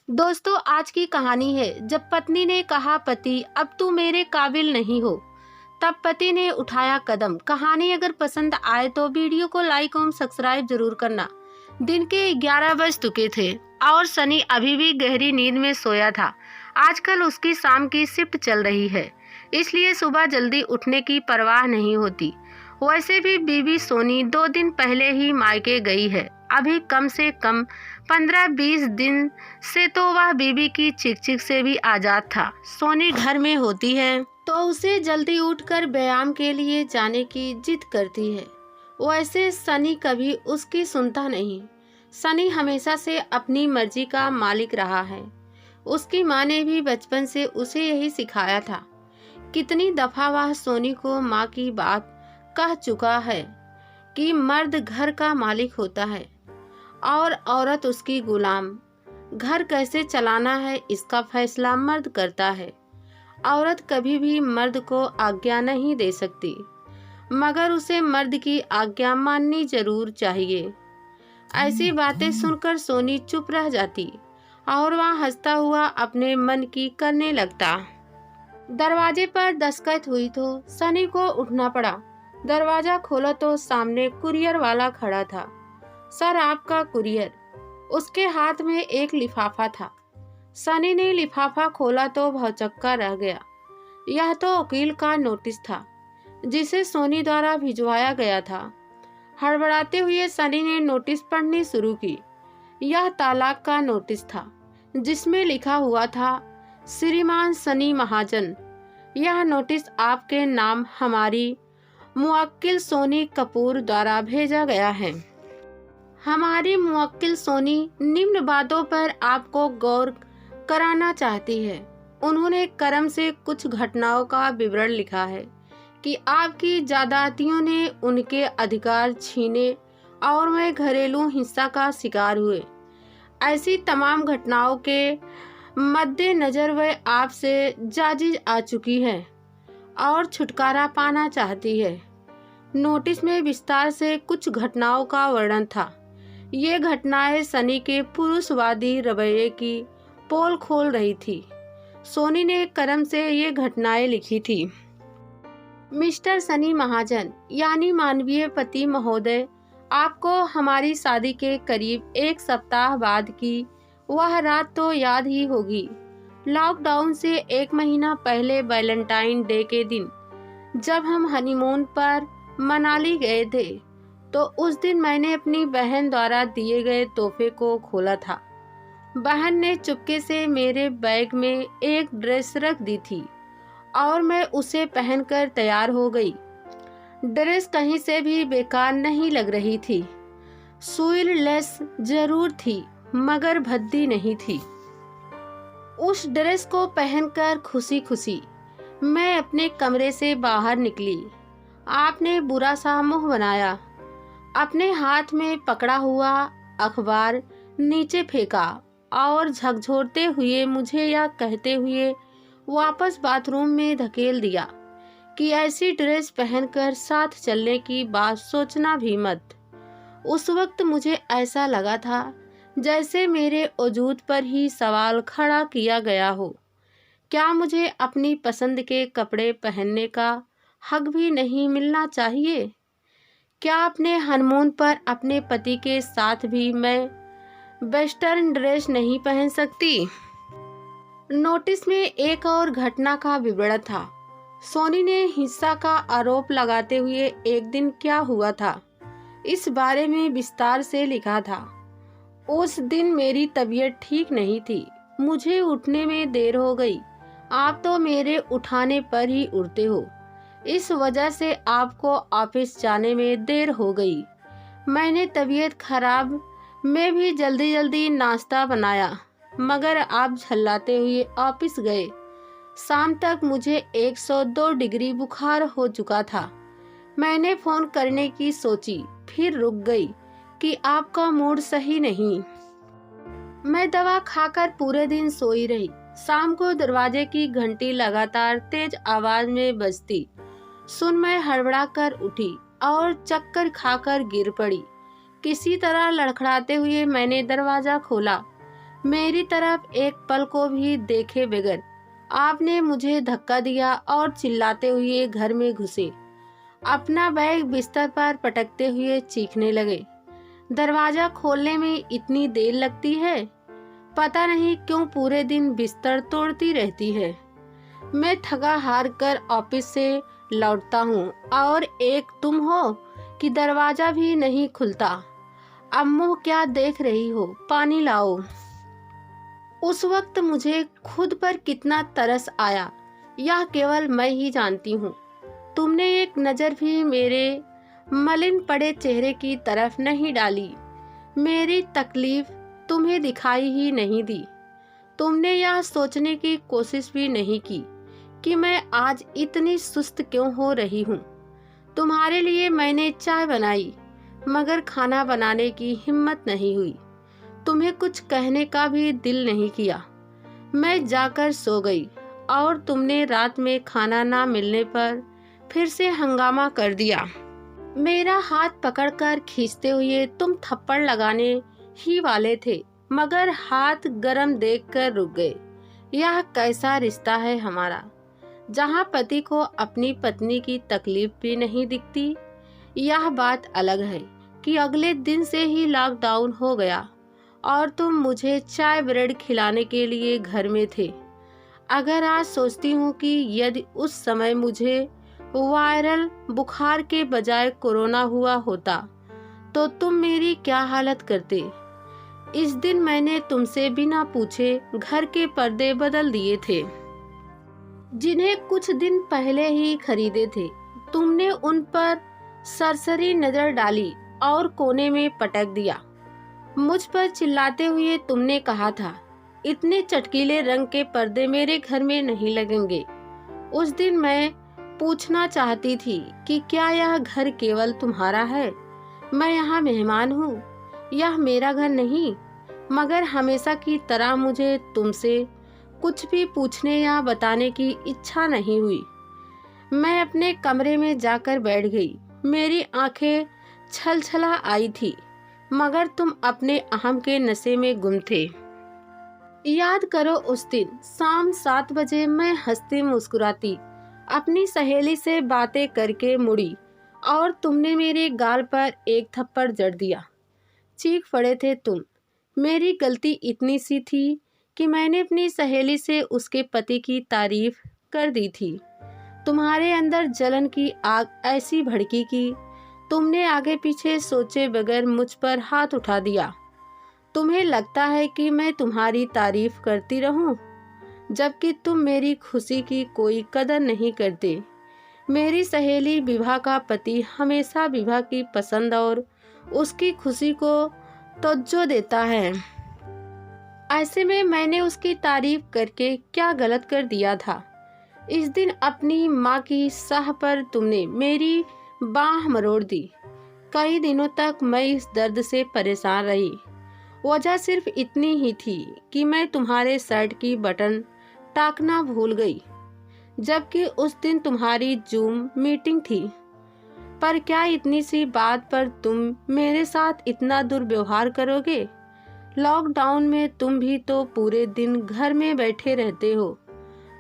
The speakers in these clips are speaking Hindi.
दोस्तों, आज की कहानी है जब पत्नी ने कहा पति अब तू मेरे काबिल नहीं हो, तब पति ने उठाया कदम। कहानी अगर पसंद आए तो वीडियो को लाइक और सब्सक्राइब जरूर करना। दिन के 11 बज चुके थे और सनी अभी भी गहरी नींद में सोया था। आजकल उसकी शाम की शिफ्ट चल रही है, इसलिए सुबह जल्दी उठने की परवाह नहीं होती। वैसे भी बीबी सोनी 2 दिन पहले ही मायके गई है। अभी कम से कम 15-20 दिन से तो वह बीबी की चिक चिक से भी आजाद था। सोनी घर में होती है तो उसे जल्दी उठकर व्यायाम के लिए जाने की जिद करती है। वैसे सनी कभी उसकी सुनता नहीं। सनी हमेशा से अपनी मर्जी का मालिक रहा है। उसकी माँ ने भी बचपन से उसे यही सिखाया था। कितनी दफा वह सोनी को माँ की बात कह चुका है कि मर्द घर का मालिक होता है और औरत उसकी गुलाम। घर कैसे चलाना है इसका फैसला मर्द करता है। औरत कभी भी मर्द को आज्ञा नहीं दे सकती, मगर उसे मर्द की आज्ञा माननी जरूर चाहिए। ऐसी बातें सुनकर सोनी चुप रह जाती और वह हंसता हुआ अपने मन की करने लगता। दरवाजे पर दस्तक हुई तो सनी को उठना पड़ा। दरवाजा खोला तो सामने कुरियर वाला खड़ा था। सर, आपका कुरियर। उसके हाथ में एक लिफाफा था। सनी ने लिफाफा खोला तो भौचक्का रह गया। यह तो वकील का नोटिस था जिसे सोनी द्वारा भिजवाया गया था। हड़बड़ाते हुए सनी ने नोटिस पढ़नी शुरू की। यह तलाक का नोटिस था जिसमें लिखा हुआ था, श्रीमान सनी महाजन, यह नोटिस आपके नाम हमारी मुवक्किल सोनी कपूर द्वारा भेजा गया है। हमारी मुवक्किल सोनी निम्न बातों पर आपको गौर कराना चाहती है। उन्होंने कर्म से कुछ घटनाओं का विवरण लिखा है कि आपकी जायदादियों ने उनके अधिकार छीने और वे घरेलू हिंसा का शिकार हुए। ऐसी तमाम घटनाओं के मद्देनजर वे आपसे जाजिज आ चुकी है और छुटकारा पाना चाहती है। नोटिस में विस्तार से कुछ घटनाओं का वर्णन था। ये घटनाएं सनी के पुरुषवादी रवैये की पोल खोल रही थी। सोनी ने कर्म से ये घटनाएं लिखी थी। मिस्टर सनी महाजन, यानी मानवीय पति महोदय, आपको हमारी शादी के करीब 1 सप्ताह बाद की वह रात तो याद ही होगी। लॉकडाउन से 1 महीना पहले वैलेंटाइन डे के दिन जब हम हनीमून पर मनाली गए थे, तो उस दिन मैंने अपनी बहन द्वारा दिए गए तोहफे को खोला था। बहन ने चुपके से मेरे बैग में एक ड्रेस रख दी थी और मैं उसे पहनकर तैयार हो गई। ड्रेस कहीं से भी बेकार नहीं लग रही थी। स्लीवलेस जरूर थी मगर भद्दी नहीं थी। उस ड्रेस को पहनकर खुशी खुशी मैं अपने कमरे से बाहर निकली। आपने बुरा सा मुंह बनाया, अपने हाथ में पकड़ा हुआ अखबार नीचे फेंका और झकझोरते हुए मुझे यह कहते हुए वापस बाथरूम में धकेल दिया कि ऐसी ड्रेस पहनकर साथ चलने की बात सोचना भी मत। उस वक्त मुझे ऐसा लगा था जैसे मेरे वजूद पर ही सवाल खड़ा किया गया हो। क्या मुझे अपनी पसंद के कपड़े पहनने का हक भी नहीं मिलना चाहिए? क्या अपने हनीमून पर अपने पति के साथ भी मैं वेस्टर्न ड्रेस नहीं पहन सकती? नोटिस में एक और घटना का विवरण था। सोनी ने हिंसा का आरोप लगाते हुए एक दिन क्या हुआ था इस बारे में विस्तार से लिखा था। उस दिन मेरी तबीयत ठीक नहीं थी। मुझे उठने में देर हो गई। आप तो मेरे उठाने पर ही उठते हो, इस वजह से आपको ऑफिस जाने में देर हो गई। मैंने तबीयत खराब में भी जल्दी जल्दी नाश्ता बनाया, मगर आप झल्लाते हुए ऑफिस गए। शाम तक मुझे 102 डिग्री बुखार हो चुका था। मैंने फोन करने की सोची, फिर रुक गई कि आपका मूड सही नहीं। मैं दवा खाकर पूरे दिन सोई रही। शाम को दरवाजे की घंटी लगातार तेज आवाज में बजती सुन मैं हड़बड़ा कर उठी और चक्कर खाकर गिर पड़ी। किसी तरह लड़खड़ाते हुए मैंने दरवाजा खोला। मेरी तरफ एक पल को भी देखे बगैर आपने मुझे धक्का दिया और चिल्लाते हुए घर में घुसे। अपना बैग बिस्तर पर पटकते हुए चीखने लगे। दरवाजा खोलने में इतनी देर लगती है, पता नहीं क्यों पूरे दिन बिस्तर तोड़ती रहती है। मैं थका हार कर ऑफिस से लौटता हूँ और एक तुम हो कि दरवाजा भी नहीं खुलता। अम्मू क्या देख रही हो, पानी लाओ। उस वक्त मुझे खुद पर कितना तरस आया यह केवल मैं ही जानती हूँ। तुमने एक नज़र भी मेरे मलिन पड़े चेहरे की तरफ नहीं डाली। मेरी तकलीफ तुम्हें दिखाई ही नहीं दी। तुमने यह सोचने की कोशिश भी नहीं की कि मैं आज इतनी सुस्त क्यों हो रही हूँ। तुम्हारे लिए मैंने चाय बनाई, मगर खाना बनाने की हिम्मत नहीं हुई। तुम्हें कुछ कहने का भी दिल नहीं किया। मैं जाकर सो गई और तुमने रात में खाना ना मिलने पर फिर से हंगामा कर दिया। मेरा हाथ पकड़कर खींचते हुए तुम थप्पड़ लगाने ही वाले थे, मगर हाथ गरम देखकर रुक गए। यह कैसा रिश्ता है हमारा, जहाँ पति को अपनी पत्नी की तकलीफ भी नहीं दिखती। यह बात अलग है कि अगले दिन से ही लॉकडाउन हो गया और तुम मुझे चाय ब्रेड खिलाने के लिए घर में थे। अगर आज सोचती हूँ कि यदि उस समय मुझे वायरल बुखार के बजाय कोरोना हुआ होता तो तुम मेरी क्या हालत करते। इस दिन मैंने तुमसे बिना पूछे घर के पर्दे बदल दिए थे, जिन्हें कुछ दिन पहले ही खरीदे थे। तुमने उन पर सरसरी नजर डाली और कोने में पटक दिया। मुझ पर चिल्लाते हुए तुमने कहा था, इतने चटकीले रंग के पर्दे मेरे घर में नहीं लगेंगे। उस दिन मैं पूछना चाहती थी कि क्या यह घर केवल तुम्हारा है? मैं यहाँ मेहमान हूँ, यह मेरा घर नहीं। मगर हमेशा की तरह मुझे तुमसे कुछ भी पूछने या बताने की इच्छा नहीं हुई। मैं अपने कमरे में जाकर बैठ गई। मेरी आंखें छलछला आई थी, मगर तुम अपने अहम के नशे में गुम थे। याद करो उस दिन शाम 7 बजे मैं हंसती मुस्कुराती अपनी सहेली से बातें करके मुड़ी और तुमने मेरे गाल पर एक थप्पड़ जड़ दिया। चीख पड़े थे तुम। मेरी गलती इतनी सी थी कि मैंने अपनी सहेली से उसके पति की तारीफ कर दी थी। तुम्हारे अंदर जलन की आग ऐसी भड़की कि तुमने आगे पीछे सोचे बगैर मुझ पर हाथ उठा दिया। तुम्हें लगता है कि मैं तुम्हारी तारीफ करती रहूं, जबकि तुम मेरी खुशी की कोई कदर नहीं करते। मेरी सहेली विभा का पति हमेशा विभा की पसंद और उसकी खुशी को तवज्जो देता है। ऐसे में मैंने उसकी तारीफ करके क्या गलत कर दिया था? इस दिन अपनी माँ की साह पर तुमने मेरी बाह मरोड़ दी। कई दिनों तक मैं इस दर्द से परेशान रही। वजह सिर्फ इतनी ही थी कि मैं तुम्हारे शर्ट की बटन टाकना भूल गई, जबकि उस दिन तुम्हारी जूम मीटिंग थी। पर क्या इतनी सी बात पर तुम मेरे साथ इतना दुर्व्यवहार करोगे? लॉकडाउन में तुम भी तो पूरे दिन घर में बैठे रहते हो।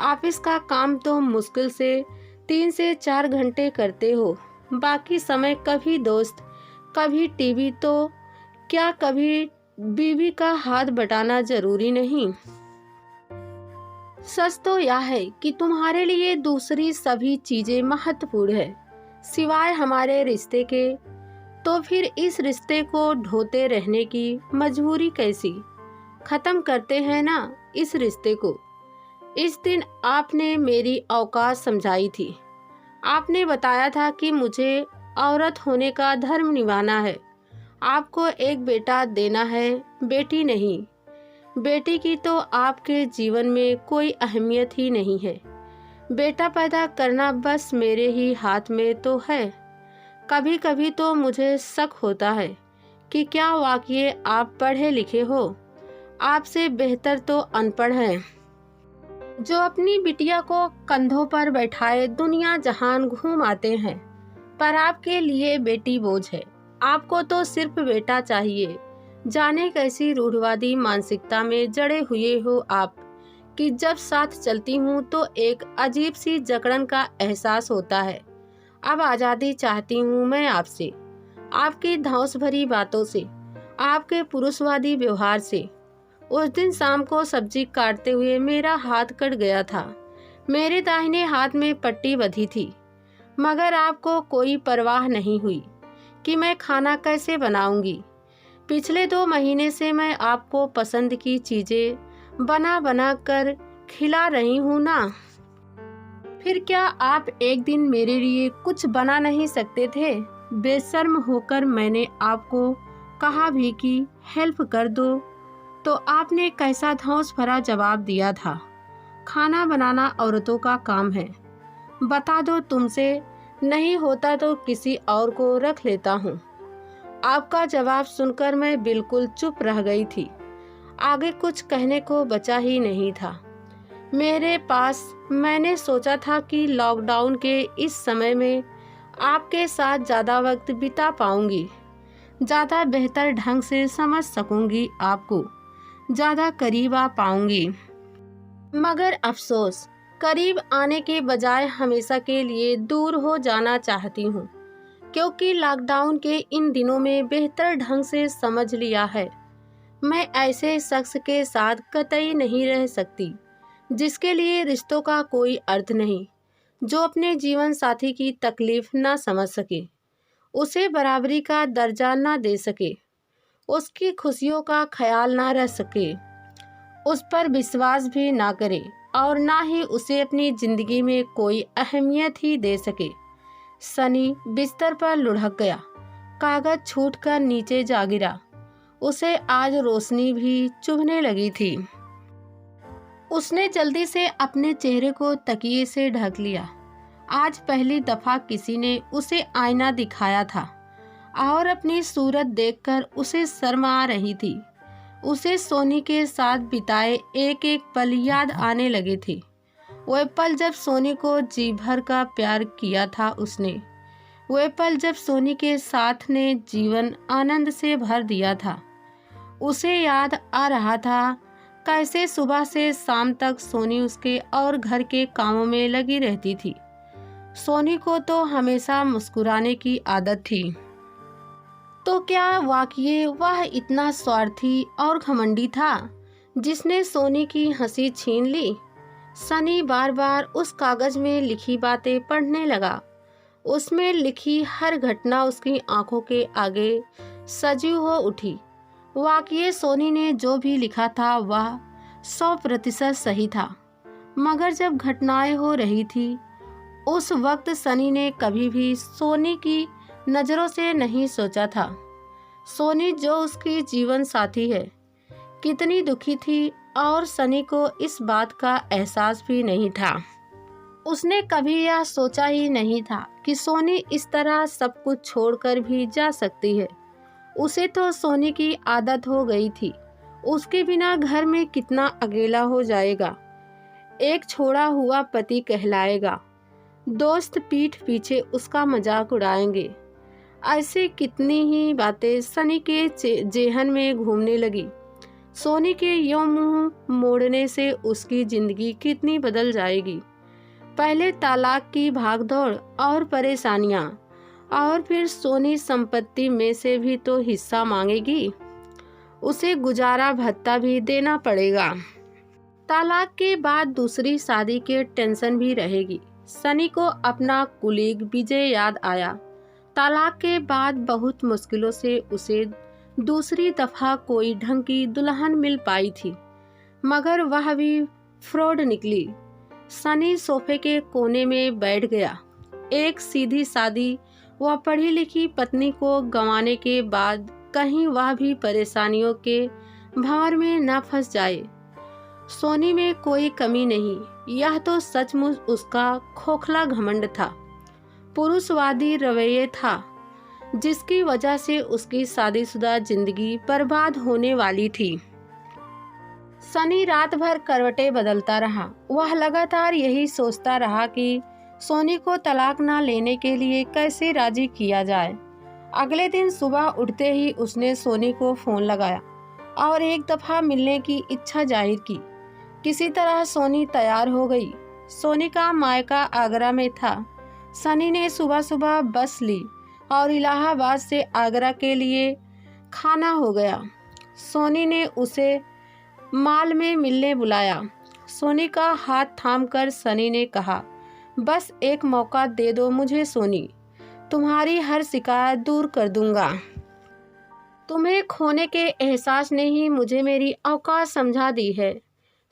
ऑफिस का काम तो मुश्किल से 3 से 4 घंटे करते हो। बाकी समय कभी दोस्त, कभी टीवी, तो क्या कभी बीवी का हाथ बटाना जरूरी नहीं? सच तो यह है कि तुम्हारे लिए दूसरी सभी चीजें महत्वपूर्ण है सिवाय हमारे रिश्ते के। तो फिर इस रिश्ते को ढोते रहने की मजबूरी कैसी? खत्म करते हैं ना इस रिश्ते को। इस दिन आपने मेरी औकात समझाई थी। आपने बताया था कि मुझे औरत होने का धर्म निभाना है। आपको एक बेटा देना है, बेटी नहीं। बेटी की तो आपके जीवन में कोई अहमियत ही नहीं है। बेटा पैदा करना बस मेरे ही हाथ में तो है। कभी कभी तो मुझे शक होता है कि क्या वाकई आप पढ़े लिखे हो? आपसे बेहतर तो अनपढ़ हैं, जो अपनी बिटिया को कंधों पर बैठाए दुनिया जहान घूम आते हैं। पर आपके लिए बेटी बोझ है। आपको तो सिर्फ बेटा चाहिए, जाने कैसी रूढ़वादी मानसिकता में जड़े हुए हो आप कि जब साथ चलती हूँ तो एक अजीब सी जकड़न का एहसास होता है। अब आज़ादी चाहती हूँ मैं आपसे, आपकी धौंस भरी बातों से, आपके पुरुषवादी व्यवहार से। उस दिन शाम को सब्जी काटते हुए मेरा हाथ कट गया था। मेरे दाहिने हाथ में पट्टी बंधी थी, मगर आपको कोई परवाह नहीं हुई कि मैं खाना कैसे बनाऊंगी। पिछले 2 महीने से मैं आपको पसंद की चीजें बना बना कर खिला रही हूँ ना। फिर क्या आप एक दिन मेरे लिए कुछ बना नहीं सकते थे? बेशर्म होकर मैंने आपको कहा भी कि हेल्प कर दो, तो आपने कैसा धौंस भरा जवाब दिया था, खाना बनाना औरतों का काम है, बता दो तुमसे नहीं होता तो किसी और को रख लेता हूँ। आपका जवाब सुनकर मैं बिल्कुल चुप रह गई थी। आगे कुछ कहने को बचा ही नहीं था मेरे पास। मैंने सोचा था कि लॉकडाउन के इस समय में आपके साथ ज़्यादा वक्त बिता पाऊंगी, ज़्यादा बेहतर ढंग से समझ सकूंगी, आपको ज़्यादा करीब आ पाऊंगी। मगर अफसोस, करीब आने के बजाय हमेशा के लिए दूर हो जाना चाहती हूँ, क्योंकि लॉकडाउन के इन दिनों में बेहतर ढंग से समझ लिया है मैं ऐसे शख्स के साथ कतई नहीं रह सकती जिसके लिए रिश्तों का कोई अर्थ नहीं, जो अपने जीवन साथी की तकलीफ ना समझ सके, उसे बराबरी का दर्जा ना दे सके, उसकी खुशियों का ख्याल ना रख सके, उस पर विश्वास भी ना करे और ना ही उसे अपनी जिंदगी में कोई अहमियत ही दे सके। सनी बिस्तर पर लुढ़क गया, कागज छूटकर नीचे जा गिरा। उसे आज रोशनी भी चुभने लगी थी। उसने जल्दी से अपने चेहरे को तकिए से ढक लिया। आज पहली दफा किसी ने उसे आईना दिखाया था और अपनी सूरत देखकर उसे शर्म आ रही थी। उसे सोनी के साथ बिताए एक एक पल याद आने लगे थे। वह पल जब सोनी को जी भर का प्यार किया था उसने, वह पल जब सोनी के साथ ने जीवन आनंद से भर दिया था। उसे याद आ रहा था कैसे सुबह से शाम तक सोनी उसके और घर के कामों में लगी रहती थी। सोनी को तो हमेशा मुस्कुराने की आदत थी, तो क्या वाकई वह इतना स्वार्थी और घमंडी था जिसने सोनी की हंसी छीन ली? सनी बार बार उस कागज में लिखी बातें पढ़ने लगा। उसमें लिखी हर घटना उसकी आंखों के आगे सजीव हो उठी। वाकई सोनी ने जो भी लिखा था वह 100% सही था, मगर जब घटनाएं हो रही थी उस वक्त सनी ने कभी भी सोनी की नज़रों से नहीं सोचा था। सोनी जो उसकी जीवन साथी है कितनी दुखी थी और सनी को इस बात का एहसास भी नहीं था। उसने कभी यह सोचा ही नहीं था कि सोनी इस तरह सब कुछ छोड़कर भी जा सकती है। उसे तो सोनी की आदत हो गई थी, उसके बिना घर में कितना अकेला हो जाएगा। एक छोड़ा हुआ पति कहलाएगा, दोस्त पीठ पीछे उसका मजाक उड़ाएंगे। ऐसे कितनी ही बातें सनी के जेहन में घूमने लगी। सोनी के यूं मुंह मोड़ने से उसकी जिंदगी कितनी बदल जाएगी। पहले तलाक की भागदौड़ और परेशानियां, और फिर सोनी संपत्ति में से भी तो हिस्सा मांगेगी। उसे गुजारा भत्ता भी देना पड़ेगा। तलाक के बाद दूसरी शादी के टेंशन भी रहेगी। सनी को अपना कुलीग विजय याद आया। तलाक के बाद बहुत मुश्किलों से उसे दूसरी दफा कोई ढंग की दुल्हन मिल पाई थी, मगर वह भी फ्रॉड निकली। सनी सोफे के कोने में बैठ गया। एक सीधी सादी व पढ़ी लिखी पत्नी को गंवाने के बाद कहीं वह भी परेशानियों के भंवर में न फंस जाए। सोनी में कोई कमी नहीं, यह तो सचमुच उसका खोखला घमंड था, पुरुषवादी रवैया था, जिसकी वजह से उसकी शादीशुदा जिंदगी बर्बाद होने वाली थी। सनी रात भर करवटें बदलता रहा। वह लगातार यही सोचता रहा कि सोनी को तलाक न लेने के लिए कैसे राजी किया जाए अगले दिन सुबह उठते ही उसने सोनी को फ़ोन लगाया और एक दफ़ा मिलने की इच्छा जाहिर की। किसी तरह सोनी तैयार हो गई। सोनी का मायका आगरा में था। सनी ने सुबह सुबह बस ली और इलाहाबाद से आगरा के लिए खाना हो गया। सोनी ने उसे माल में मिलने बुलाया। सोनी का हाथ थामकर सनी ने कहा, बस एक मौका दे दो मुझे सोनी, तुम्हारी हर शिकायत दूर कर दूंगा। तुम्हें खोने के एहसास ने ही मुझे मेरी औकात समझा दी है।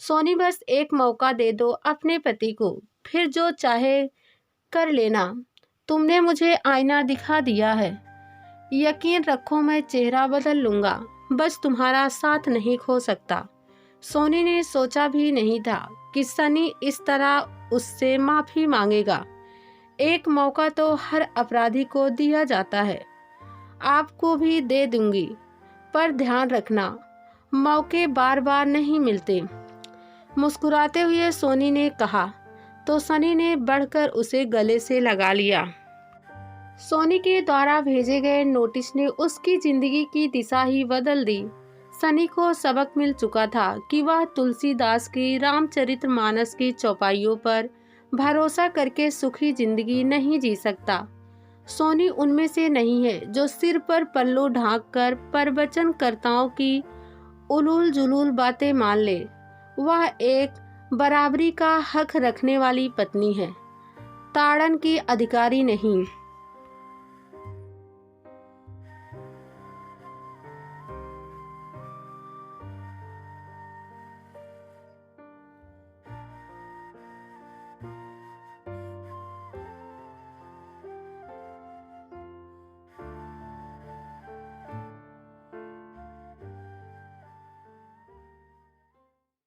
सोनी बस एक मौका दे दो अपने पति को, फिर जो चाहे कर लेना। तुमने मुझे आईना दिखा दिया है। यकीन रखो मैं चेहरा बदल लूँगा, बस तुम्हारा साथ नहीं खो सकता। सोनी ने सोचा भी नहीं था कि सनी इस तरह उससे माफ़ी मांगेगा। एक मौका तो हर अपराधी को दिया जाता है, आपको भी दे दूंगी, पर ध्यान रखना मौके बार बार नहीं मिलते। मुस्कुराते हुए सोनी ने कहा तो सनी ने बढ़कर उसे गले से लगा लिया। सोनी के द्वारा भेजे गए नोटिस ने उसकी जिंदगी की दिशा ही बदल दी। सनी को सबक मिल चुका था कि वह तुलसीदास की रामचरितमानस की चौपाइयों पर भरोसा करके सुखी जिंदगी नहीं जी सकता। सोनी उनमें से नहीं है जो सिर पर पल्लू ढांककर प्रवचनकर्ताओं की उलूल जुलूल बातें मान ले। वह एक बराबरी का हक रखने वाली पत्नी है, ताड़न की अधिकारी नहीं।